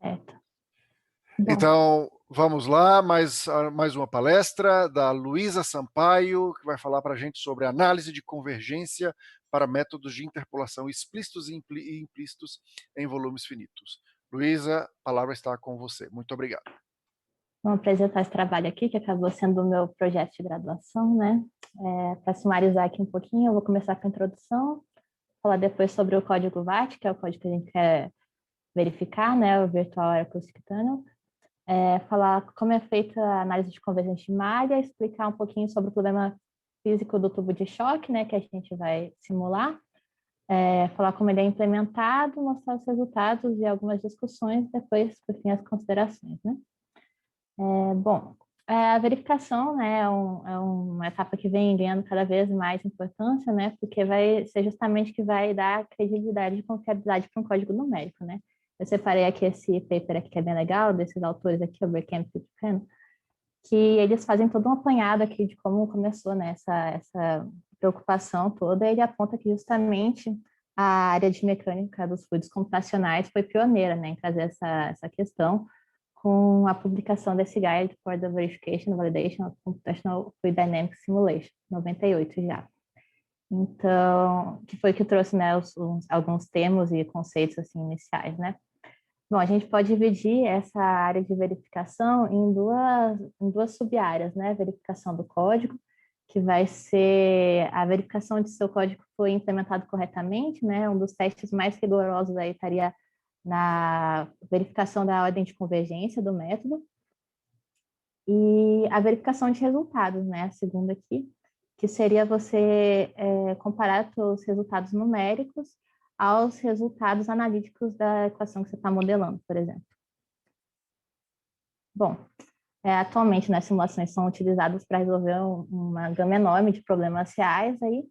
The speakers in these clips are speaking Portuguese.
Certo. Bom, Então, vamos lá, mais uma palestra da Luísa Sampaio, que vai falar para a gente sobre análise de convergência para métodos de interpolação explícitos e implícitos em volumes finitos. Luísa, a palavra está com você. Muito obrigado. vou apresentar esse trabalho aqui, que acabou sendo o meu projeto de graduação, né? Para sumarizar aqui um pouquinho, eu vou começar com a introdução, falar depois sobre o código VAT, que é o código que a gente quer verificar, né? O Virtual Acoustic Tunnel. Falar como é feita a análise de convergência de malha, explicar um pouquinho sobre o problema físico do tubo de choque, né? Que a gente vai simular. Falar como ele é implementado, mostrar os resultados e algumas discussões, depois, por fim, as considerações, né? A verificação, né, é uma etapa que vem ganhando cada vez mais importância, né, porque vai ser justamente que vai dar credibilidade e confiabilidade para um código numérico, né. Eu separei aqui esse paper aqui que é bem legal, desses autores aqui, o Bergkamp e o Penn, que eles fazem todo um apanhado aqui de como começou, né, essa preocupação toda, e ele aponta que justamente a área de mecânica dos fluidos computacionais foi pioneira, né, em trazer essa questão, com a publicação desse Guide for the Verification and Validation of Computational Fluid Dynamics Simulation, 98 já. Então, que foi que trouxe, né, alguns termos e conceitos assim iniciais, né? Bom, a gente pode dividir essa área de verificação em duas sub-áreas, né? Verificação do código, que vai ser a verificação de se seu código foi implementado corretamente, né? Um dos testes mais rigorosos aí estaria na verificação da ordem de convergência do método, e a verificação de resultados, né? A segunda aqui, que seria você comparar os resultados numéricos aos resultados analíticos da equação que você está modelando, por exemplo. Bom, atualmente, né, simulações são utilizadas para resolver uma gama enorme de problemas reais aí,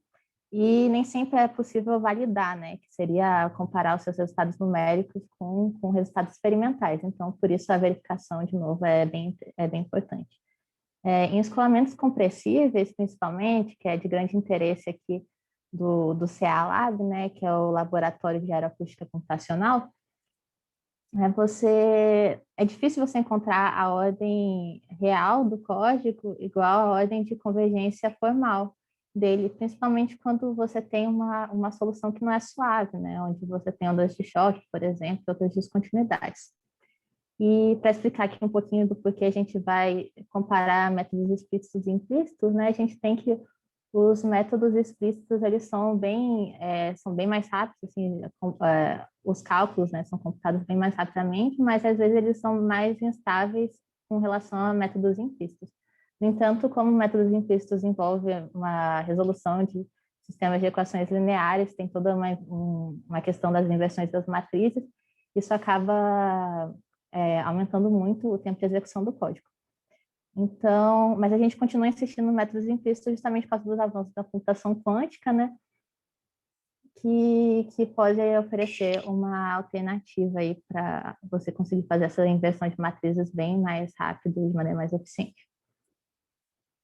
e nem sempre é possível validar, né, que seria comparar os seus resultados numéricos com resultados experimentais. Então, por isso, a verificação, de novo, é bem importante. Em escoamentos compressíveis, principalmente, que é de grande interesse aqui do CA Lab, né, que é o Laboratório de Aeroacústica Computacional, é difícil você encontrar a ordem real do código igual à ordem de convergência formal dele, principalmente quando você tem uma solução que não é suave, né, onde você tem ondas de choque, por exemplo, e outras descontinuidades. E para explicar aqui um pouquinho do porquê a gente vai comparar métodos explícitos e implícitos, né, a gente tem que os métodos explícitos, eles são bem mais rápidos, assim, os cálculos, né, são computados bem mais rapidamente, mas às vezes eles são mais instáveis com relação a métodos implícitos. No entanto, como métodos implícitos envolvem uma resolução de sistemas de equações lineares, tem toda uma questão das inversões das matrizes, isso acaba aumentando muito o tempo de execução do código. Então, mas a gente continua insistindo em métodos implícitos justamente por causa dos avanços da computação quântica, né? Que pode oferecer uma alternativa aí para você conseguir fazer essa inversão de matrizes bem mais rápido e de maneira mais eficiente.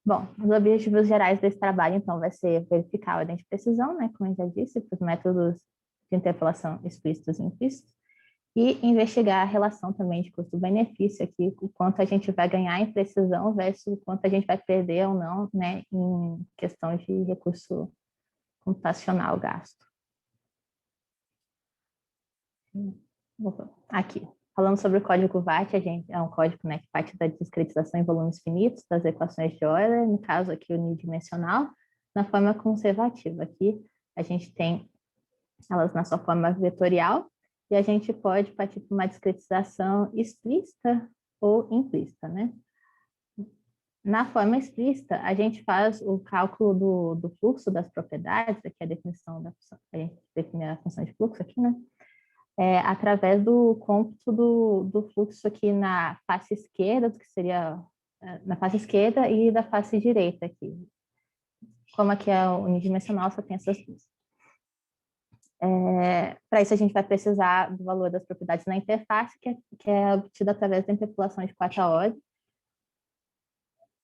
Bom, os objetivos gerais desse trabalho, então, vai ser verificar a ordem de precisão, né? Como eu já disse, para os métodos de interpolação explícitos e implícitos, e investigar a relação também de custo-benefício aqui, o quanto a gente vai ganhar em precisão versus o quanto a gente vai perder ou não, né, em questão de recurso computacional gasto. Aqui, falando sobre o código VAT, é um código, né, que parte da discretização em volumes finitos das equações de Euler, no caso aqui unidimensional, na forma conservativa. Aqui a gente tem elas na sua forma vetorial, e a gente pode partir para uma discretização explícita ou implícita, né? Na forma explícita, a gente faz o cálculo do fluxo das propriedades, aqui é a definição a gente define a função de fluxo aqui, né? Através do cômputo do fluxo aqui na face esquerda, que seria na face esquerda, e da face direita aqui. Como aqui é unidimensional, só tem essas duas. Para isso, a gente vai precisar do valor das propriedades na interface, que é obtido através da interpolação de quarta ordem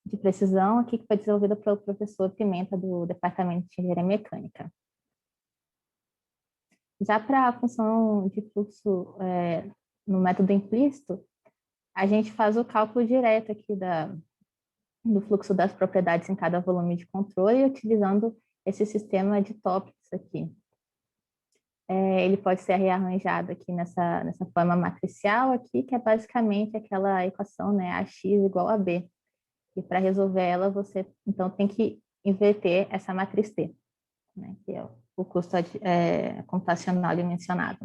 de precisão, aqui que foi desenvolvida pelo professor Pimenta, do Departamento de Engenharia Mecânica. Já para a função de fluxo no método implícito, a gente faz o cálculo direto aqui do fluxo das propriedades em cada volume de controle, utilizando esse sistema de tópicos aqui. Ele pode ser rearranjado aqui nessa forma matricial aqui, que é basicamente aquela equação, né, AX igual a B. E para resolver ela, você, então, tem que inverter essa matriz T, né, que é o custo computacional ali mencionado.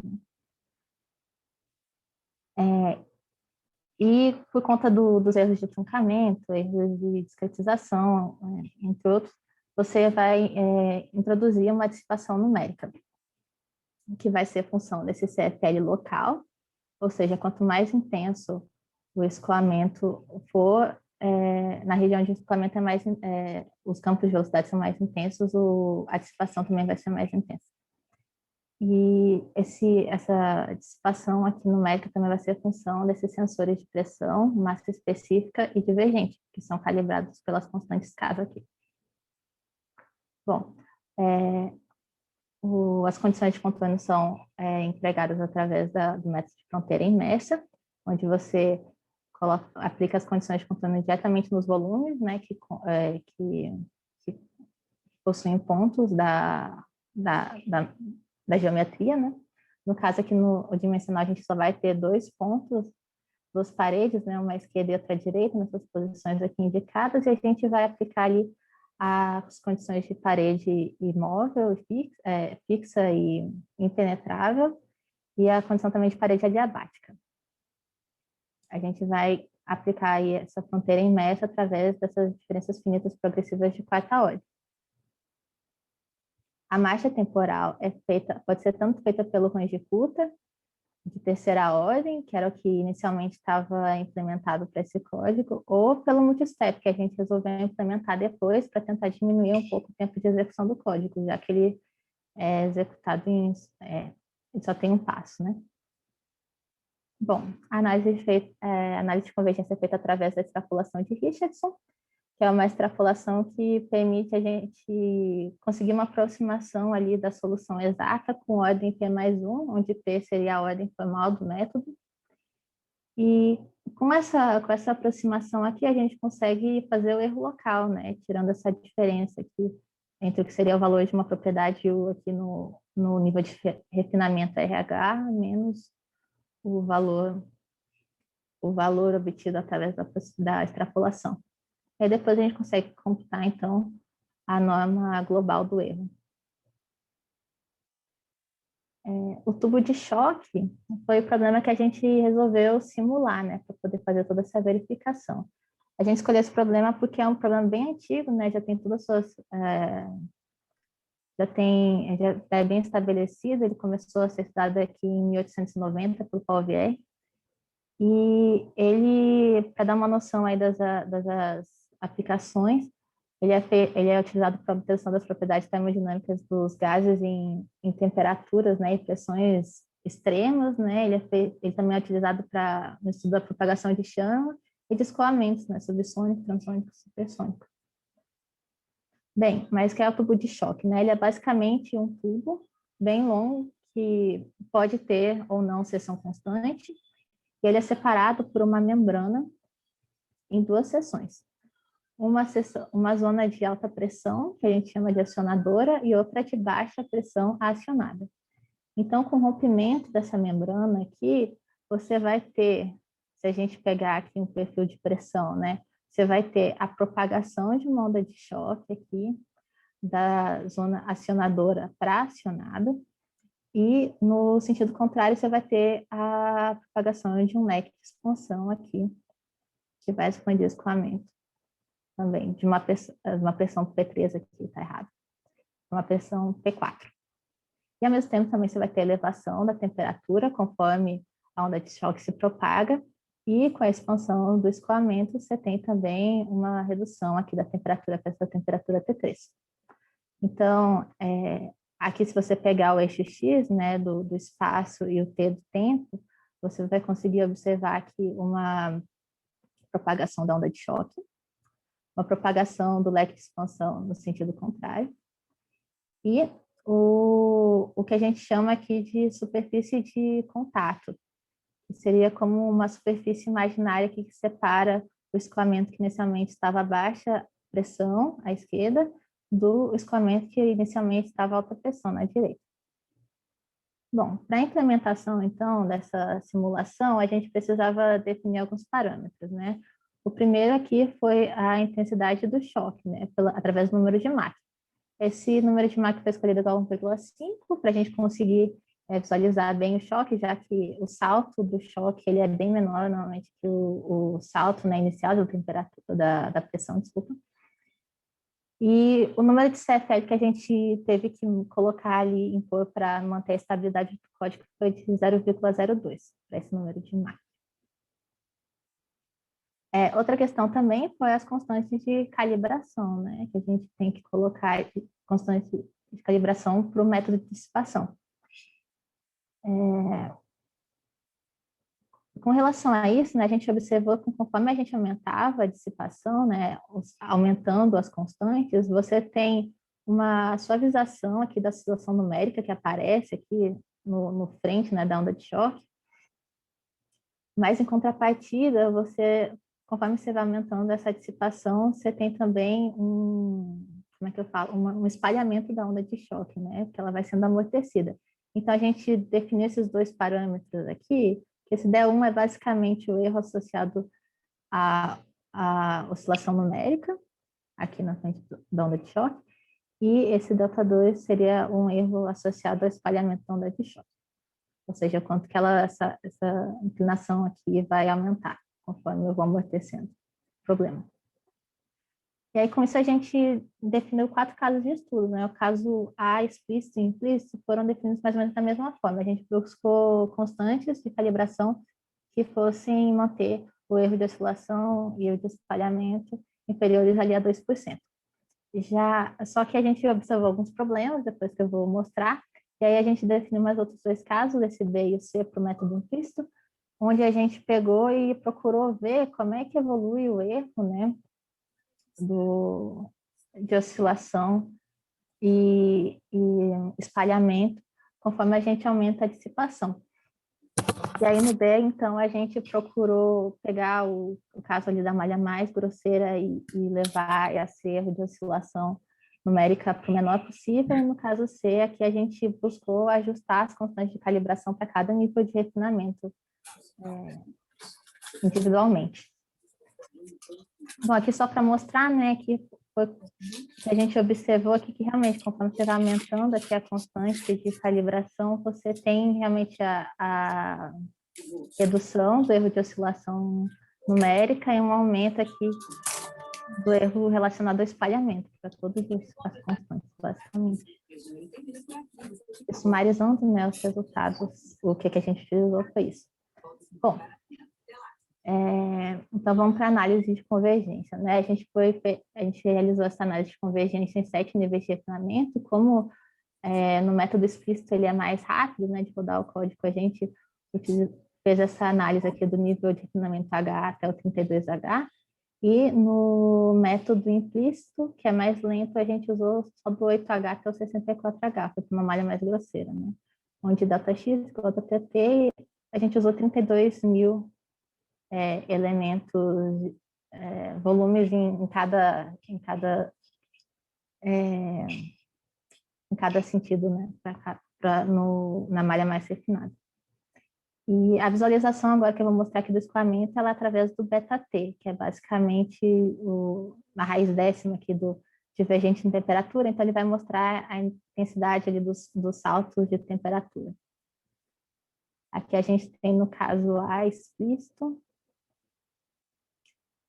Né? E por conta dos erros de truncamento, erros de discretização, entre outros, você vai introduzir uma dissipação numérica, que vai ser função desse CFL local, ou seja, quanto mais intenso o escoamento for, na região onde o escoamento é mais, os campos de velocidade são mais intensos, a dissipação também vai ser mais intensa. E essa dissipação aqui numérica também vai ser função desses sensores de pressão, massa específica e divergente, que são calibrados pelas constantes K aqui. Bom, as condições de contorno são empregadas através do método de fronteira imersa, onde você aplica as condições de contorno diretamente nos volumes, né, que possuem pontos da geometria, né? No caso aqui no dimensional, a gente só vai ter 2 pontos, 2 paredes, né? Uma à esquerda e outra à direita, nessas posições aqui indicadas, e a gente vai aplicar ali as condições de parede imóvel, fixa e impenetrável, e a condição também de parede adiabática. A gente vai aplicar aí essa fronteira imersa através dessas diferenças finitas progressivas de quarta ordem. A marcha temporal pode ser tanto feita pelo range curta, de terceira ordem, que era o que inicialmente estava implementado para esse código, ou pelo multistep, que a gente resolveu implementar depois para tentar diminuir um pouco o tempo de execução do código, já que ele é executado ele só tem um passo, né? Bom, a análise de convergência é feita através da extrapolação de Richardson, que é uma extrapolação que permite a gente conseguir uma aproximação ali da solução exata com ordem P+1, onde P seria a ordem formal do método. E com essa aproximação aqui, a gente consegue fazer o erro local, né? Tirando essa diferença aqui entre o que seria o valor de uma propriedade U aqui no nível de refinamento RH, menos o valor obtido através da extrapolação. E depois a gente consegue computar, então, a norma global do erro. O tubo de choque foi o problema que a gente resolveu simular, né, para poder fazer toda essa verificação. A gente escolheu esse problema porque é um problema bem antigo, né, já tem todas as suas... já é bem estabelecido, ele começou a ser estudado aqui em 1890 por Paul Vierre, e ele, para dar uma noção aí das aplicações, ele é utilizado para obtenção das propriedades termodinâmicas dos gases em temperaturas, né, e pressões extremas, né, ele também é utilizado no estudo da propagação de chama e de escoamentos, né, subsônico, transônico, supersônico. Bem, mas o que é o tubo de choque, né? Ele é basicamente um tubo bem longo que pode ter ou não seção constante, e ele é separado por uma membrana em 2 seções. Uma zona de alta pressão, que a gente chama de acionadora, e outra de baixa pressão acionada. Então, com o rompimento dessa membrana aqui, você vai ter, se a gente pegar aqui um perfil de pressão, né? Você vai ter a propagação de uma onda de choque aqui, da zona acionadora para acionada, e no sentido contrário, você vai ter a propagação de um leque de expansão aqui, que vai expandir o escoamento também, de uma pressão P3 aqui, está errado, uma pressão P4. E ao mesmo tempo também você vai ter elevação da temperatura conforme a onda de choque se propaga, e com a expansão do escoamento você tem também uma redução aqui da temperatura para essa temperatura T3. Então, aqui se você pegar o eixo X, né, do espaço e o T do tempo, você vai conseguir observar aqui uma propagação da onda de choque, uma propagação do leque de expansão no sentido contrário, e o que a gente chama aqui de superfície de contato, que seria como uma superfície imaginária que separa o escoamento que inicialmente estava a baixa pressão, à esquerda, do escoamento que inicialmente estava a alta pressão, na direita. Bom, para a implementação, então, dessa simulação, a gente precisava definir alguns parâmetros, né? O primeiro aqui foi a intensidade do choque, né? Através do número de Mach. Esse número de Mach foi escolhido igual a 1,5 para a gente conseguir visualizar bem o choque, já que o salto do choque ele é bem menor normalmente que o salto, né, inicial da temperatura, da pressão, desculpa. E o número de CFL que a gente teve que colocar ali, impor para manter a estabilidade do código foi de 0,02 para esse número de Mach. Outra questão também foi as constantes de calibração, né? Que a gente tem que colocar constantes de calibração para o método de dissipação. Com relação a isso, né, a gente observou que conforme a gente aumentava a dissipação, né, aumentando as constantes, você tem uma suavização aqui da oscilação numérica que aparece aqui no frente, né, da onda de choque. Mas, em contrapartida, conforme você vai aumentando essa dissipação, você tem também como é que eu falo? Um espalhamento da onda de choque, né, que ela vai sendo amortecida. Então, a gente definiu esses dois parâmetros aqui. Esse D1 é basicamente o erro associado à oscilação numérica, aqui na frente da onda de choque, e esse delta2 seria um erro associado ao espalhamento da onda de choque, ou seja, quanto que essa inclinação aqui vai aumentar, conforme eu vou amortecendo o problema. E aí, com isso, a gente definiu 4 casos de estudo, né? O caso A, explícito e implícito, foram definidos mais ou menos da mesma forma. A gente buscou constantes de calibração que fossem manter o erro de oscilação e o de espalhamento inferiores ali a 2%. Só que a gente observou alguns problemas, depois que eu vou mostrar, e aí a gente definiu mais outros 2 casos, esse B e o C, para o método implícito, onde a gente pegou e procurou ver como é que evolui o erro, né, de oscilação e espalhamento, conforme a gente aumenta a dissipação. E aí no B, então, a gente procurou pegar o caso ali da malha mais grosseira e levar esse erro de oscilação numérica para o menor possível, e no caso C, aqui a gente buscou ajustar as constantes de calibração para cada nível de refinamento individualmente. Bom, aqui só para mostrar, né, que a gente observou aqui que realmente, conforme você vai aumentando aqui a constante de calibração, você tem realmente a redução do erro de oscilação numérica e um aumento aqui do erro relacionado ao espalhamento, para todas as constantes, basicamente. E sumarizando, né, os resultados, o que a gente utilizou foi isso. Bom, então vamos para a análise de convergência, né? A gente realizou essa análise de convergência em 7 níveis de refinamento. Como no método explícito ele é mais rápido, né, de rodar o código, a gente fez essa análise aqui do nível de refinamento H até o 32H, e no método implícito, que é mais lento, a gente usou só do 8H até o 64H, foi uma malha mais grosseira, né? Onde ΔX igual a ΔT, a gente usou 32 mil elementos, volumes em cada sentido, né, na malha mais refinada. E a visualização agora que eu vou mostrar aqui do escoamento, ela é através do beta-T, que é basicamente a raiz décima aqui do divergente em temperatura, então ele vai mostrar a intensidade ali dos saltos de temperatura. Aqui a gente tem, no caso A explícito,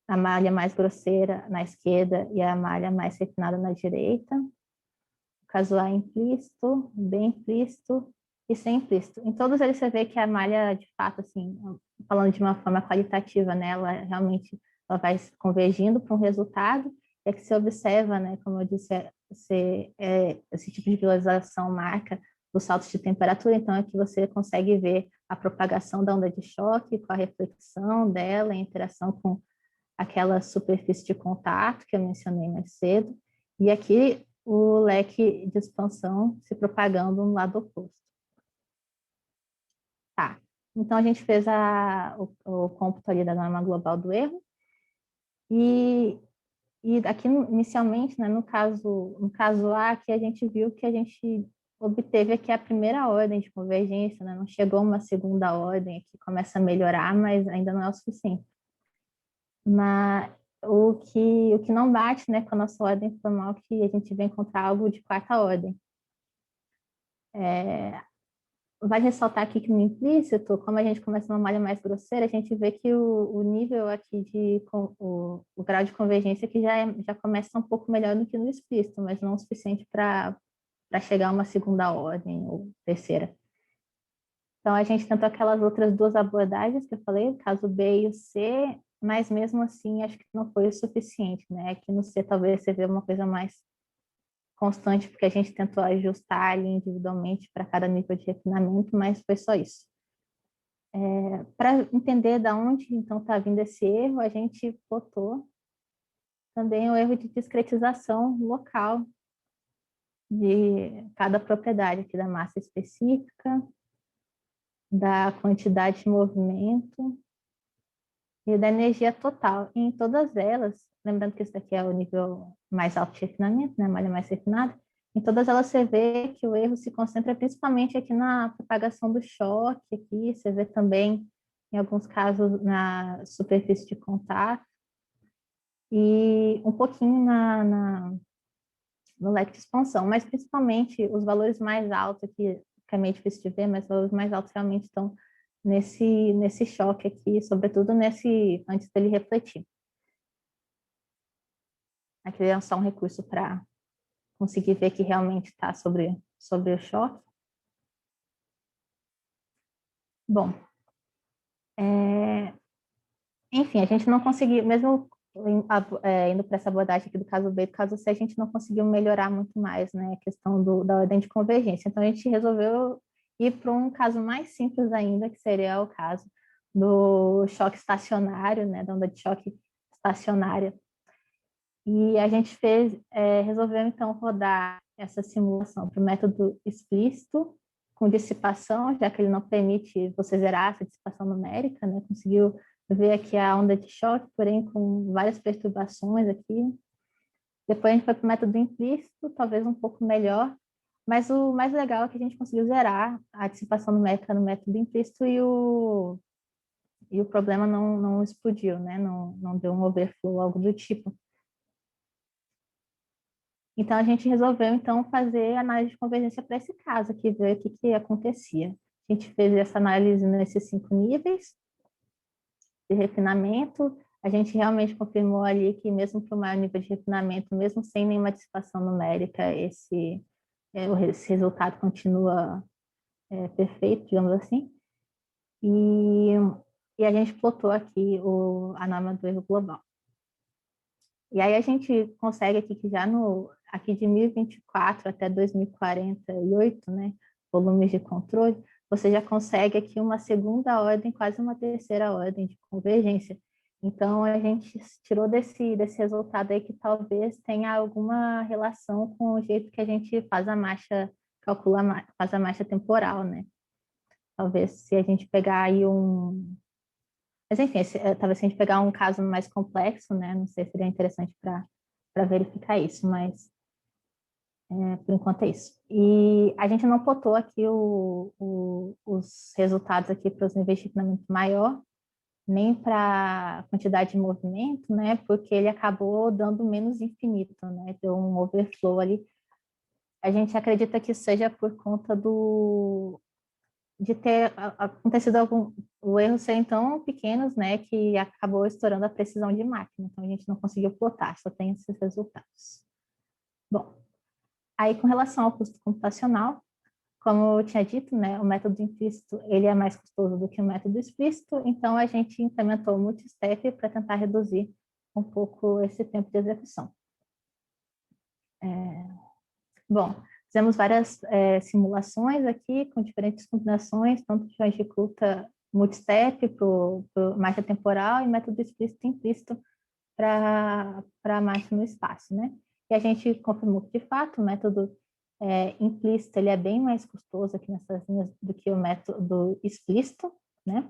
a malha mais grosseira na esquerda e a malha mais refinada na direita. O caso A implícito, B implícito e C implícito. Em todos eles você vê que a malha, de fato, assim, falando de uma forma qualitativa, né, ela realmente vai convergindo para um resultado, e é que se observa, né, como eu disse, esse tipo de visualização marca os saltos de temperatura, então é que você consegue ver a propagação da onda de choque com a reflexão dela, a interação com aquela superfície de contato que eu mencionei mais cedo, e aqui o leque de expansão se propagando no lado oposto. Tá. Então, a gente fez o cômputo ali da norma global do erro. E aqui, inicialmente, né, no caso A, que a gente viu que a gente obteve aqui a primeira ordem de convergência, né? Não chegou uma segunda ordem, que começa a melhorar, mas ainda não é o suficiente. Mas o que não bate, né, com a nossa ordem formal, que a gente vai encontrar algo de quarta ordem. Vale ressaltar aqui que no implícito, como a gente começa numa malha mais grosseira, a gente vê que o nível aqui o grau de convergência aqui já começa um pouco melhor do que no explícito, mas não o suficiente para chegar a uma segunda ordem ou terceira. Então, a gente tentou aquelas outras duas abordagens que eu falei, o caso B e o C, mas mesmo assim acho que não foi o suficiente, né? Aqui no C talvez você vê uma coisa mais constante, porque a gente tentou ajustar ali individualmente para cada nível de refinamento, mas foi só isso. Para entender de onde então está vindo esse erro, a gente botou também o erro de discretização local de cada propriedade aqui da massa específica, da quantidade de movimento e da energia total. E em todas elas, lembrando que esse daqui é o nível mais alto de refinamento, né, a malha mais refinada, em todas elas você vê que o erro se concentra principalmente aqui na propagação do choque, aqui você vê também, em alguns casos, na superfície de contato, e um pouquinho no leque de expansão, mas principalmente os valores mais altos aqui, que é meio difícil de ver, mas os valores mais altos realmente estão nesse choque aqui, sobretudo antes dele refletir. Aqui é só um recurso para conseguir ver que realmente está sobre o choque. Bom, enfim, a gente não conseguiu, mesmo indo para essa abordagem aqui do caso B e do caso C, a gente não conseguiu melhorar muito mais, né, a questão da ordem de convergência. Então, a gente resolveu ir para um caso mais simples ainda, que seria o caso do choque estacionário, né, da onda de choque estacionária. E a gente resolveu, então, rodar essa simulação para o método explícito, com dissipação, já que ele não permite você zerar essa dissipação numérica, né? Conseguiu ver aqui a onda de choque, porém com várias perturbações aqui. Depois a gente foi para o método implícito, talvez um pouco melhor, mas o mais legal é que a gente conseguiu zerar a dissipação numérica no método implícito e o problema não explodiu, né? Não deu um overflow, algo do tipo. Então, a gente resolveu, então, fazer análise de convergência para esse caso aqui, ver o que acontecia. A gente fez essa análise nesses 5 níveis de refinamento. A gente realmente confirmou ali que, mesmo para o maior nível de refinamento, mesmo sem nenhuma dissipação numérica, esse resultado continua perfeito, digamos assim. E a gente plotou aqui a norma do erro global. E aí a gente consegue aqui que aqui de 1024 até 2048, né, volumes de controle, você já consegue aqui uma segunda ordem, quase uma terceira ordem de convergência. Então, a gente tirou desse resultado aí que talvez tenha alguma relação com o jeito que a gente faz faz a marcha temporal, né? Talvez se a gente pegar aí mas, enfim, talvez se a gente pegar um caso mais complexo, né? Não sei se seria interessante para verificar isso, mas por enquanto é isso. E a gente não botou aqui os resultados aqui para os níveis de refinamento maior, nem para a quantidade de movimento, né? Porque ele acabou dando menos infinito, né? Deu um overflow ali. A gente acredita que seja por conta de ter acontecido o erro serem tão pequenos, né, que acabou estourando a precisão de máquina. Então, a gente não conseguiu plotar, só tem esses resultados. Bom, aí com relação ao custo computacional, como eu tinha dito, né, o método implícito ele é mais custoso do que o método explícito, então a gente implementou o multistep para tentar reduzir um pouco esse tempo de execução. Bom, fizemos várias simulações aqui com diferentes combinações, tanto de dificulta multistep para marcha temporal e método explícito e implícito para a marcha no espaço, né? E a gente confirmou que, de fato, o método implícito ele é bem mais custoso aqui nessas linhas do que o método explícito. né?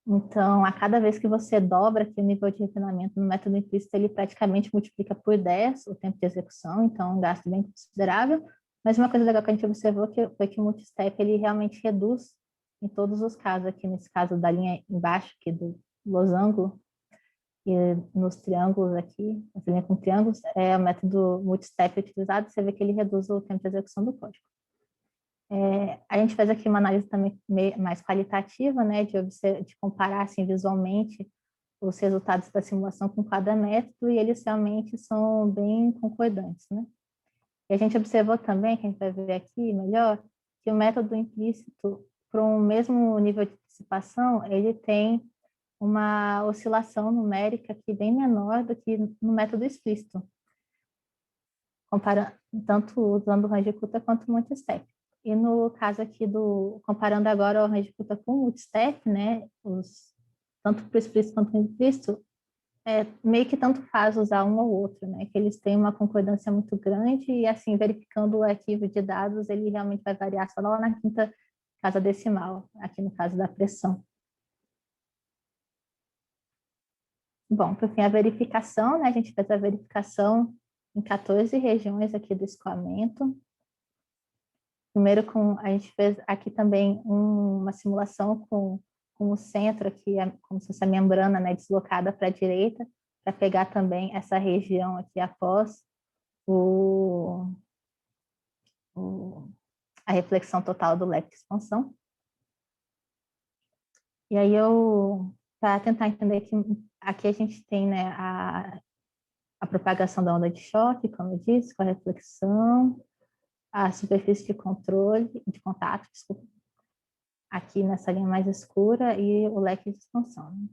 Então, a cada vez que você dobra aqui o nível de refinamento no método implícito, ele praticamente multiplica por 10 o tempo de execução, então é um gasto bem considerável. Mas uma coisa legal que a gente observou foi que o multistep ele realmente reduz em todos os casos, aqui nesse caso da linha embaixo, aqui do losango, e nos triângulos aqui, essa linha com triângulos, é o método multistep utilizado, você vê que ele reduz o tempo de execução do código. A gente fez aqui uma análise também mais qualitativa, né, de comparar assim, visualmente os resultados da simulação com cada método, e eles realmente são bem concordantes, né? E a gente observou também, que a gente vai ver aqui melhor, que o método implícito, para um mesmo nível de dissipação, ele tem uma oscilação numérica aqui bem menor do que no método explícito, tanto usando o range curta quanto o multistep. E no caso aqui comparando agora o range curta com o multistep, né, tanto para o explícito quanto para o implícito, meio que tanto faz usar um ou outro, né, que eles têm uma concordância muito grande e assim, verificando o arquivo de dados, ele realmente vai variar só lá na quinta casa decimal, aqui no caso da pressão. Bom, por fim, a verificação, né, a gente fez a verificação em 14 regiões aqui do escoamento. Primeiro, a gente fez aqui também uma simulação com o centro aqui, como se fosse a membrana, né, deslocada para a direita, para pegar também essa região aqui após a reflexão total do leque de expansão. E aí para tentar entender que aqui a gente tem, né, a propagação da onda de choque, como eu disse, com a reflexão, a superfície de controle, de contato, desculpa, aqui nessa linha mais escura, e o leque de expansão. Né?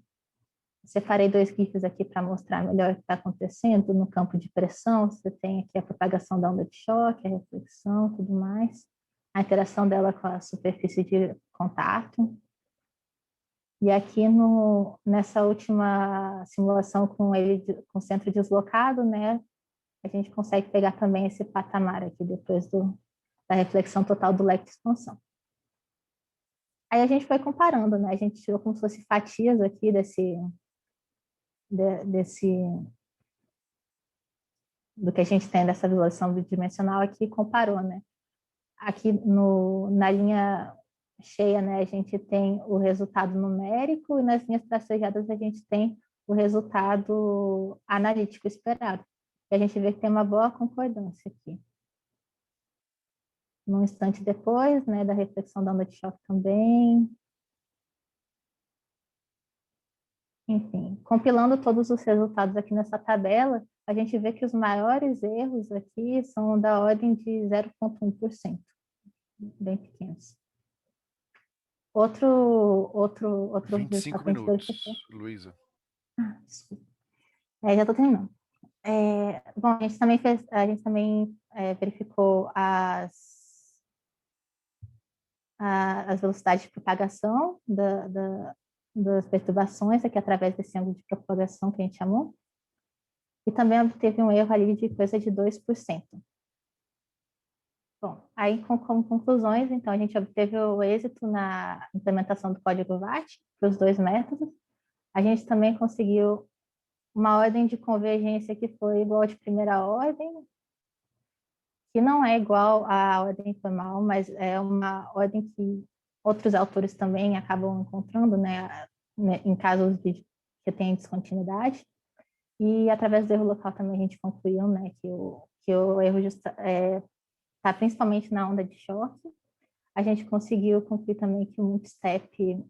Separei 2 GIFs aqui para mostrar melhor o que está acontecendo no campo de pressão. Você tem aqui a propagação da onda de choque, a reflexão, tudo mais, a interação dela com a superfície de contato. E aqui nessa última simulação com o centro deslocado, né, a gente consegue pegar também esse patamar aqui depois da reflexão total do leque de expansão. Aí a gente foi comparando, né? A gente tirou como se fosse fatias aqui do que a gente tem dessa visualização bidimensional aqui e comparou, né? Aqui na linha cheia, né, a gente tem o resultado numérico e nas linhas tracejadas a gente tem o resultado analítico esperado. E a gente vê que tem uma boa concordância aqui. Num instante depois, né, da reflexão da onda de choque também. Enfim, compilando todos os resultados aqui nessa tabela, a gente vê que os maiores erros aqui são da ordem de 0,1%, bem pequenos. Outro 25 minutos, Luísa. Desculpa. Já estou terminando. Bom, a gente também verificou as velocidades de propagação das perturbações aqui através desse ângulo de propagação que a gente chamou. E também obteve um erro ali de coisa de 2%. Bom, aí como conclusões, então a gente obteve o êxito na implementação do código VAT para os 2 métodos. A gente também conseguiu uma ordem de convergência que foi igual de primeira ordem, que não é igual à ordem informal, mas é uma ordem que outros autores também acabam encontrando, né, em casos que tem descontinuidade. E através do erro local também a gente concluiu, né, que o erro está principalmente na onda de choque. A gente conseguiu concluir também que o multistep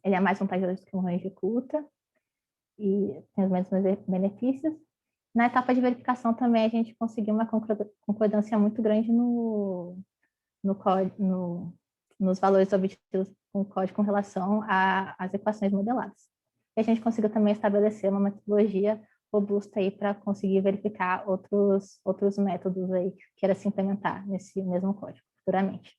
ele é mais vantajoso que o range curta e tem os mesmos benefícios. Na etapa de verificação também a gente conseguiu uma concordância muito grande nos valores obtidos com o código com relação às equações modeladas. E a gente conseguiu também estabelecer uma metodologia robusta aí para conseguir verificar outros métodos aí que queira se implementar nesse mesmo código futuramente.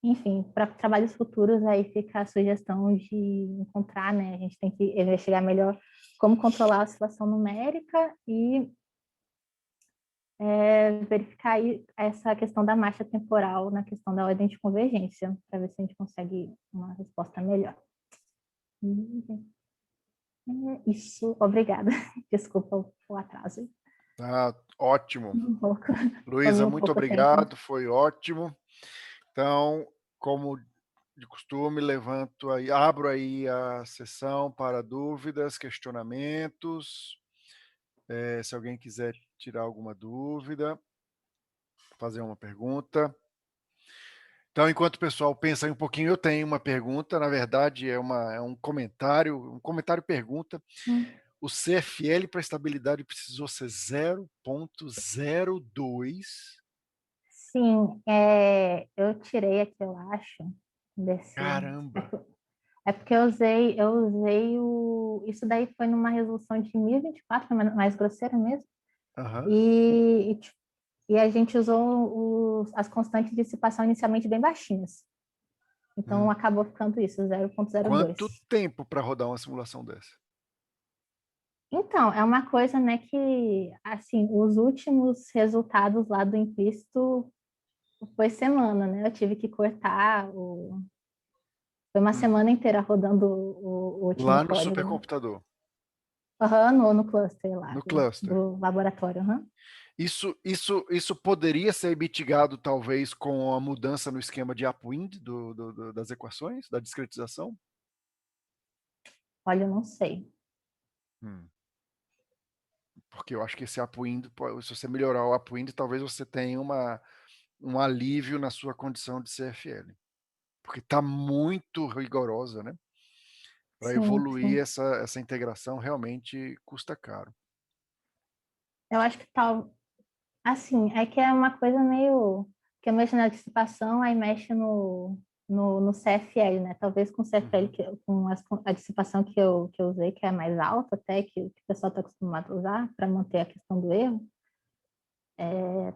Enfim, para trabalhos futuros aí fica a sugestão de encontrar, né? A gente tem que investigar melhor como controlar a oscilação numérica e verificar aí essa questão da marcha temporal na questão da ordem de convergência, para ver se a gente consegue uma resposta melhor. Isso, obrigada. Desculpa o atraso. Tá ótimo. Um pouco. Luísa, Tomei um muito pouco tempo. obrigado, foi ótimo. Então, como de costume, abro aí a sessão para dúvidas, questionamentos. Se alguém quiser tirar alguma dúvida, fazer uma pergunta. Então, enquanto o pessoal pensa aí um pouquinho, eu tenho uma pergunta, na verdade é um comentário pergunta. O CFL para estabilidade precisou ser 0,02. Sim, eu tirei aqui, eu acho, desse. Caramba! É porque eu usei isso daí foi numa resolução de 1024, mais grosseira mesmo. Aham. E a gente usou as constantes de dissipação inicialmente bem baixinhas. Então acabou ficando isso, 0,02. Quanto tempo para rodar uma simulação dessa? Então, é uma coisa, né, que, assim, os últimos resultados lá do implícito foi semana, né? Eu tive que cortar Foi uma semana inteira rodando o último Lá no código, né? supercomputador, Aham, no cluster lá no do, cluster. do laboratório. Aham. Isso poderia ser mitigado, talvez, com a mudança no esquema de upwind das equações, da discretização? Olha, eu não sei. Hum. Porque eu acho que esse upwind, se você melhorar o upwind, talvez você tenha um alívio na sua condição de CFL. Porque está muito rigorosa, né? Para Sim, evoluir sim. essa integração realmente custa caro. Eu acho que tal. Assim, é que é uma coisa meio. Que eu mexo na dissipação, aí mexe no CFL, né? Talvez com o CFL, Uhum. a dissipação que eu usei, que é mais alta até, que o pessoal está acostumado a usar, para manter a questão do erro,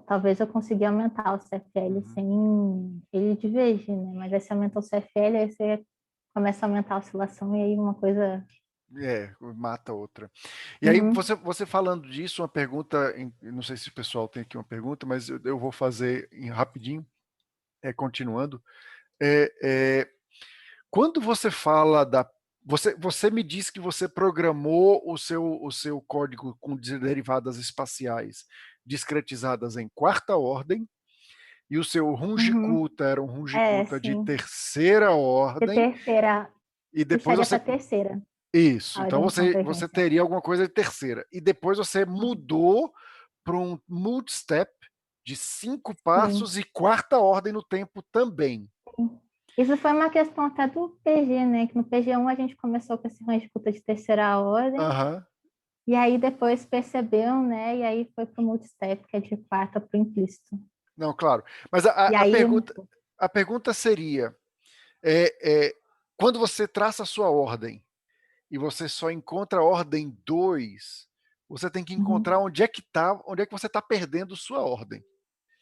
talvez eu consiga aumentar o CFL Uhum. sem ele divergir, né? Mas aí se aumentar o CFL, aí você começa a aumentar a oscilação e aí uma coisa. Mata outra. E aí, Uhum, você falando disso, uma pergunta, não sei se o pessoal tem aqui uma pergunta, mas eu vou fazer rapidinho, continuando. É, é, quando você fala você me disse que você programou o seu código com derivadas espaciais discretizadas em quarta ordem, e o seu uhum. Runge-Kutta era um Runge-Kutta de Sim. terceira De ordem, terceira, e que depois segue você. essa terceira, Isso, a então ordem de você convergência. teria alguma coisa de terceira. E depois você Uhum. mudou para um multi-step de 5 Sim. passos e quarta ordem no tempo também. Isso foi uma questão até do PG, né? Que no PG1 a gente começou com esse range de disputa de terceira ordem, Aham. e aí depois percebeu, né? E aí foi para o multistep, que é de quarta para o implícito. Não, claro. Mas E a aí, pergunta seria: é, é, quando você traça a sua ordem e você só encontra a ordem 2, você tem que encontrar uhum, onde é que você está perdendo sua ordem.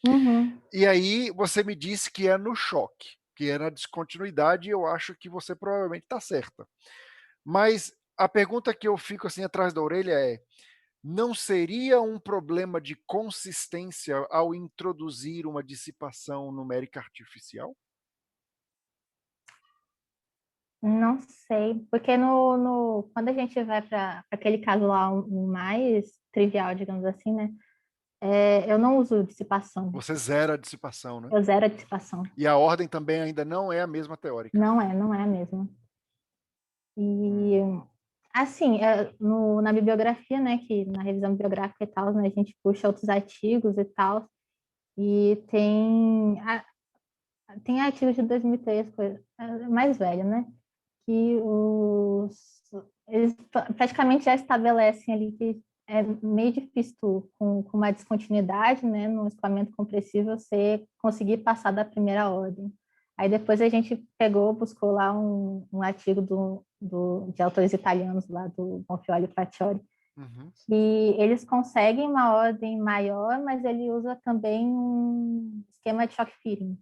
uhum. E aí você me disse que é no choque, que é na descontinuidade, e eu acho que você provavelmente está certa. Mas a pergunta que eu fico assim atrás da orelha é: não seria um problema de consistência ao introduzir uma dissipação numérica artificial? Não sei, porque quando a gente vai para aquele caso lá, o mais trivial, digamos assim, né? Eu não uso dissipação, Você zera a dissipação, né? eu zero a dissipação. E a ordem também ainda não é a mesma teórica. Não é a mesma. Hum. E, assim, na bibliografia, né, que na revisão bibliográfica e tal, né, a gente puxa outros artigos e tal, e tem artigos de 2003, mais velho, né, que eles praticamente já estabelecem ali que é meio difícil com uma descontinuidade, né, no escoamento compressível, você conseguir passar da primeira ordem. Aí depois a gente buscou lá um artigo de autores italianos lá, do Bonfioli e Pacioli, Uhum. que eles conseguem uma ordem maior, mas ele usa também um esquema de shock fitting.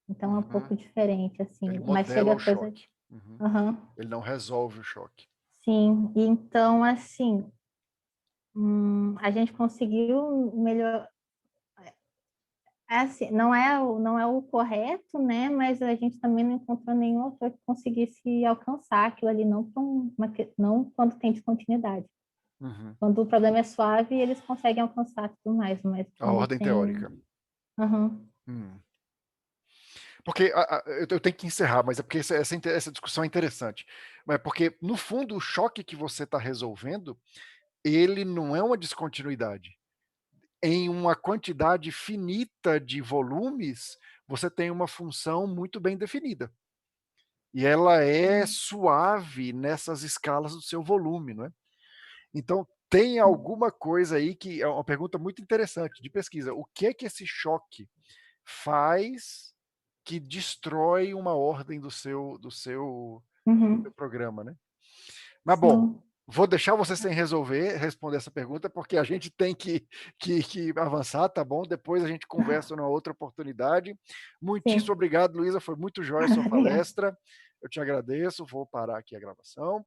Então é um Uhum. pouco diferente, Ele assim, mas modela chega o coisa. choque. Uhum. Aham. Ele não resolve o choque. Sim, e então, assim, a gente conseguiu É assim, não é o correto, né? Mas a gente também não encontrou nenhum autor que conseguisse alcançar aquilo ali, não, não quando tem descontinuidade. Uhum. Quando o problema é suave, eles conseguem alcançar tudo mais, mas A quando ordem tem. teórica. Aham. Hum. Porque eu tenho que encerrar, mas é porque essa discussão é interessante. Mas porque, no fundo, o choque que você está resolvendo, ele não é uma descontinuidade. Em uma quantidade finita de volumes, você tem uma função muito bem definida. E ela é suave nessas escalas do seu volume, não é? Então, tem alguma coisa aí que é uma pergunta muito interessante de pesquisa. O que é que esse choque faz que destrói uma ordem do seu Uhum. programa, né? Mas bom, Sim. vou deixar você sem responder essa pergunta, porque a gente tem que avançar, tá bom? Depois a gente conversa numa outra oportunidade. Muitíssimo Sim. obrigado, Luísa, foi muito jóia a sua Obrigada. palestra. Eu te agradeço, vou parar aqui a gravação.